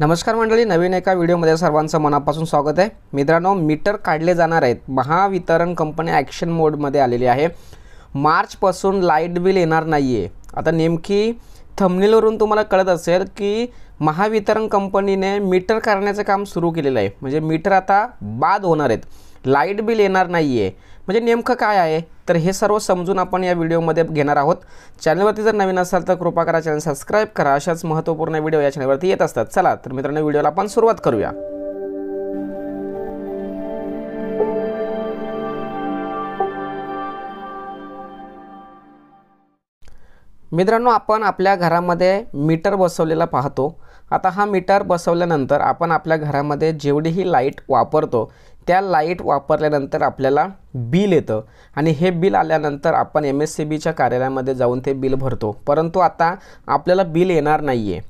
नमस्कार मंडळी, नवीन एका व्हिडिओमध्ये सर्वांचं मनापासून स्वागत आहे। मित्रांनो, मीटर काढले जाणार आहेत। महावितरण कंपनी ॲक्शन मोडमध्ये आलेली आहे। मार्चपासून लाईट बिल येणार नाही आहे। आता नेमकी थंबनेलवरून तुम्हाला कळत असेल की महावितरण कंपनीने मीटर करण्याचं काम सुरू केलेलं आहे। म्हणजे मीटर आता बाद होणार आहेत, लाईट बिल येणार नाही आहे। म्हणजे नेमकं काय आहे तर हे सर्व समजून आपण या व्हिडिओमध्ये घेणार आहोत। चॅनलवरती जर नवीन असाल तर कृपा करा चॅनल सबस्क्राइब करा। अशाच महत्त्वपूर्ण व्हिडिओ या चॅनलवरती येत असतात। चला तर मित्रांनो, व्हिडिओला आपण सुरुवात करूया। मित्रांनो, आपण आपल्या घरामध्ये मीटर बसवलेला पाहतो। आता हा मीटर बसवल्यानंतर आपण आपल्या घरामध्ये जेवढीही लाईट वापरतो त्या लाईट वापरल्यानंतर आपल्याला बिल येतं आणि हे बिल आल्यानंतर आपण MSCBच्या कार्यालयामध्ये जाऊन ते बिल भरतो। परंतु आता आपल्याला बिल येणार नाही आहे।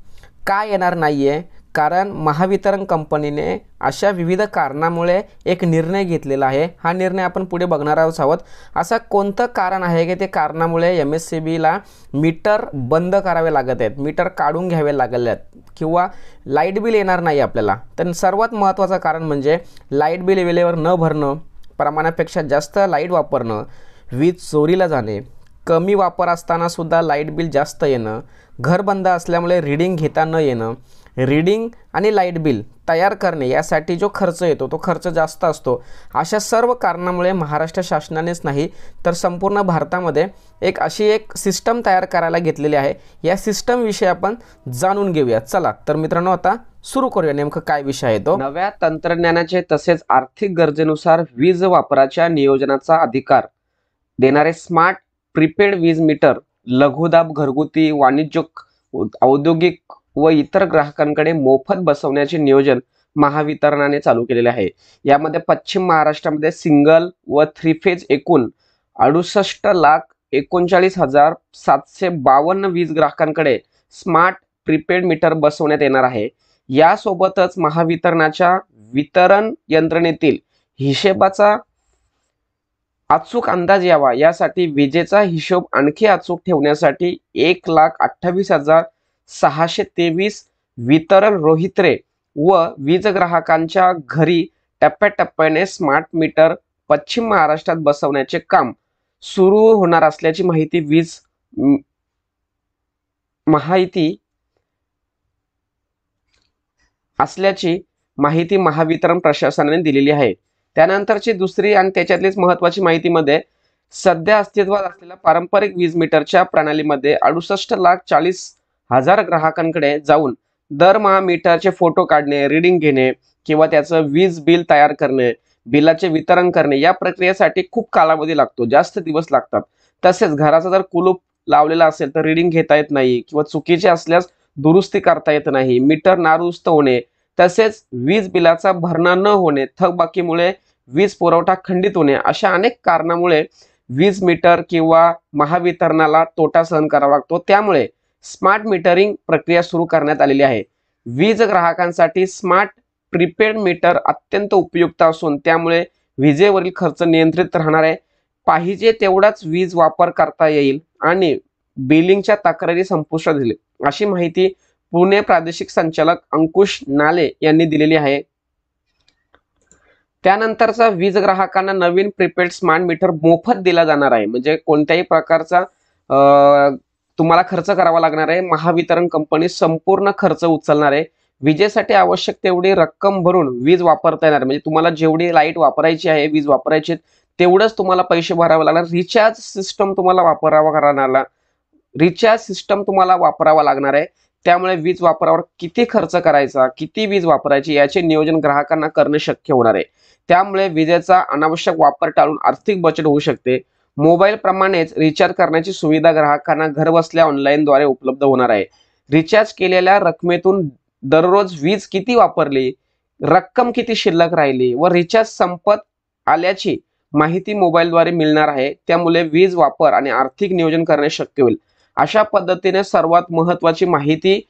का येणार नाही आहे? कारण महावितरण कंपनीने अशा विविध कारणामुळे एक निर्णय घेतलेला आहे। हा निर्णय आपण पुढे बघणार आहोत। असा कोणतं कारण आहे की ते कारणामुळे MSCBला मीटर बंद करावे लागत आहेत, मीटर काढून घ्यावे लागले आहेत किंवा लाईट बिल येणार नाही आपल्याला। तर सर्वात महत्त्वाचं कारण म्हणजे लाईट बिल वेळेवर न भरणं, प्रमाणापेक्षा जास्त लाईट वापरणं, वीज चोरीला जाणे, कमी वापर असताना सुद्धा लाईट बिल जास्त येणं, घर बंद असल्यामुळे रीडिंग घेता न येणं, रीडिंग आणि लाईट बिल तयार करणे यासाठी जो खर्च येतो तो खर्च जास्त असतो। अशा सर्व कारणामुळे महाराष्ट्र शासनानेच नाही तर संपूर्ण भारतामध्ये अशी एक सिस्टम तयार करायला घेतलेली आहे। या सिस्टम विषयी आपण जाणून घेऊया। चला तर मित्रांनो, आता सुरू करूया। नेमकं काय विषय आहे तो? नव्या तंत्रज्ञानाचे तसेच आर्थिक गरजेनुसार वीज वापराच्या नियोजनाचा अधिकार देणारे स्मार्ट प्रीपेड वीज मीटर लघुदाब, घरगुती, वाणिज्यिक, औद्योगिक व इतर ग्राहकांकडे मोफत बसवण्याचे नियोजन महावितरणाने चालू केलेले आहे। यामध्ये पश्चिम महाराष्ट्रामध्ये सिंगल व थ्री फेज एकूण 68,39,752 वीज ग्राहकांकडे स्मार्ट प्रीपेड मीटर बसवण्यात येणार आहे। यासोबतच महावितरणाच्या वितरण यंत्रणेतील हिशेबाचा अचूक अंदाज यावा यासाठी विजेचा हिशोब आणखी अचूक ठेवण्यासाठी 1,28,623 वितरण रोहित्रे व वीज ग्राहकांच्या घरी टप्प्याटप्प्याने स्मार्ट मीटर पश्चिम महाराष्ट्रात बसवण्याचे काम सुरू होणार असल्याची माहिती महावितरण प्रशासनाने दिलेली आहे। त्यानंतरची दुसरी आणि त्याच्यातलीच महत्त्वाची माहितीमध्ये सध्या अस्तित्वात असलेल्या पारंपरिक वीज मीटरच्या प्रणालीमध्ये 68,40,000 ग्राहकांकडे जाऊन दरमहा मीटरचे फोटो काढणे, रीडिंग घेणे किंवा त्याचं वीज बिल तयार करणे, बिलाचे वितरण करणे या प्रक्रियेसाठी खूप कालावधी लागतो, जास्त दिवस लागतात। तसेच घराचा जर कुलूप लावलेला असेल तर रीडिंग घेता येत नाही किंवा चुकीचे असल्यास दुरुस्ती करता येत नाही, मीटर नादुरुस्त होणे, तसेच वीज बिलाचा भरणा न होणे, थकबाकीमुळे वीज पुरवठा खंडित होणे, अशा अनेक कारणामुळे वीज मीटर किंवा महावितरणाला तोटा सहन करावा लागतो। त्यामुळे स्मार्ट मीटरिंग प्रक्रिया सुरू करण्यात आलेली आहे। वीज ग्राहकांसाठी स्मार्ट प्रीपेड मीटर अत्यंत उपयुक्त असून त्यामुळे विजेवरील खर्च नियंत्रित राहणार आहे, पाहिजे तेवढाच वीज वापर करता येईल आणि बिलिंगच्या तक्रारी संपुष्टात येईल, अशी माहिती पुणे प्रादेशिक संचालक अंकुश नाले यांनी दिलेली आहे। त्यानंतरचा वीज ग्राहकांना नवीन प्रीपेड स्मार्ट मीटर मोफत दिला जाणार आहे। म्हणजे कोणत्याही प्रकारचा तुम्हाला खर्च करावा लागणार आहे। महावितरण कंपनी संपूर्ण खर्च उचलणार आहे। विजेसाठी आवश्यक तेवढी रक्कम भरून वीज वापरता येणार, म्हणजे तुम्हाला जेवढी लाईट वापरायची आहे, वीज वापरायची तेवढंच तुम्हाला पैसे भरावे लागणार। रिचार्ज सिस्टम तुम्हाला वापरावा लागणार आहे। त्यामुळे वीज वापरावर किती खर्च करायचा, किती वीज वापरायची याचे नियोजन ग्राहकांना करणे शक्य होणार आहे। त्यामुळे विजेचा अनावश्यक वापर टाळून आर्थिक बचत होऊ शकते। मोबाईल प्रमाणेच रिचार्ज करण्याची सुविधा ग्राहकांना घरबसल्या ऑनलाईनद्वारे उपलब्ध होणार आहे। रिचार्ज केलेल्या रकमेतून दररोज वीज किती वापरली, रक्कम किती शिल्लक राहिली व रिचार्ज संपत आल्याची माहिती मोबाईलद्वारे मिळणार आहे। त्यामुळे वीज वापर आणि आर्थिक नियोजन करणे शक्य होईल। अशा पद्धतीने सर्वात महत्त्वाची माहिती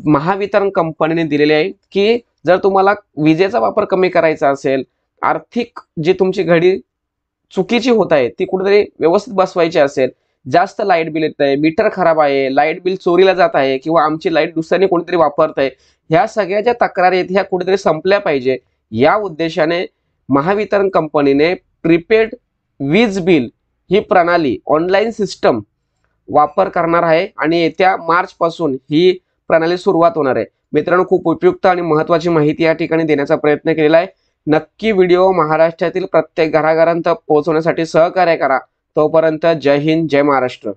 महावितरण कंपनीने दिलेली आहे की जर तुम्हाला विजेचा वापर कमी करायचा असेल, आर्थिक जी तुमची घडी चुकीची होत आहे ती कुठेतरी व्यवस्थित बसवायची असेल, जास्त लाईट बिल येत आहे, मीटर खराब आहे, लाईट बिल चोरीला जात आहे किंवा आमची लाईट दुसऱ्याने कोणीतरी वापरत आहे, ह्या सगळ्या ज्या तक्रारी आहेत ह्या कुठेतरी संपल्या पाहिजे. या उद्देशाने महावितरण कंपनीने प्रीपेड वीज बिल ही प्रणाली ऑनलाईन सिस्टम वापर करणार आहे आणि येत्या मार्च पासून ही प्रणाली सुरुवात होणार आहे. मित्रांनो, खूप उपयुक्त आणि महत्त्वाची माहिती या ठिकाणी देण्याचा प्रयत्न केलेला आहे. नक्की व्हिडिओ महाराष्ट्रातील प्रत्येक घराघरांत पोहोचवण्यासाठी सहकार्य करा. तोपर्यंत जय हिंद, जय महाराष्ट्र.